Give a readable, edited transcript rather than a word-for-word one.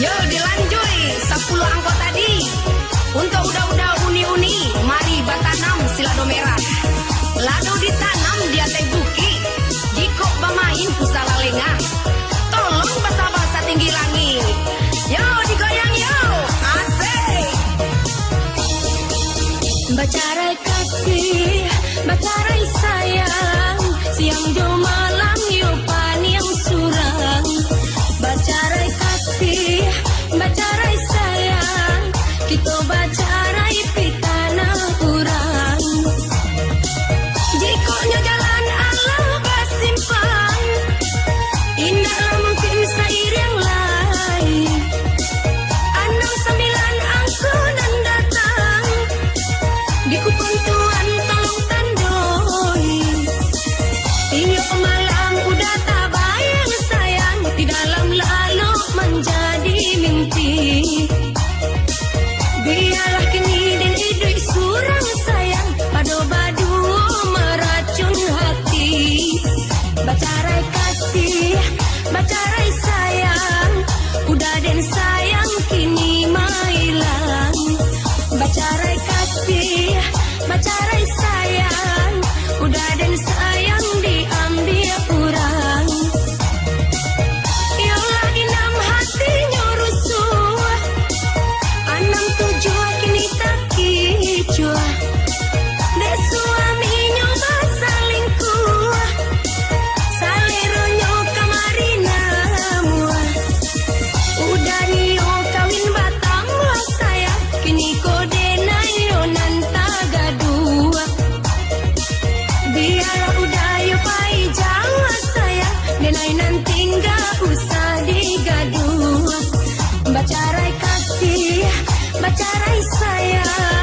Yo dilanjui 10 angkot tadi. Untuk udah uni-uni, mari batanam silado merah. Lado ditanam di atas bukit, jika bermain pusala lengah. Tolong basa-basa tinggi langit. Yo digoyang yo, asik. Bacarai kasih, bacarai sayang, siang jo malam yo paniang surang. Bacarai kasih, bacarai sayang, kita bacarai pitana kurang. Jikonya jalan Allah basimpang, indahlah mungkin sair yang lain. 69 angkunan datang, di kupon tuan tolong tandoi. Iyo malam udah tak bayang sayang, di dalam lalu menjadi mimpi. Biarlah kini dan hidup surang sayang, badu-badu meracun hati. Bacarai kasih, bacarai sayang, udah dan sayang kini mailang. Bacarai kasih, bacarai sayang, udah dan sayang diambil kurang. Yolah inam hatinya rusuh, 67 kini tak kicua. Dek suaminya basalingkuh, saleronya kamari namua. Udah niyo kawin batang sayang, kini kode nayo nanta gadua. Biarlah udah yo pai jawa sayang, denai nanti nggak usah digaduh. Bacarai kasih, bacarai sayang.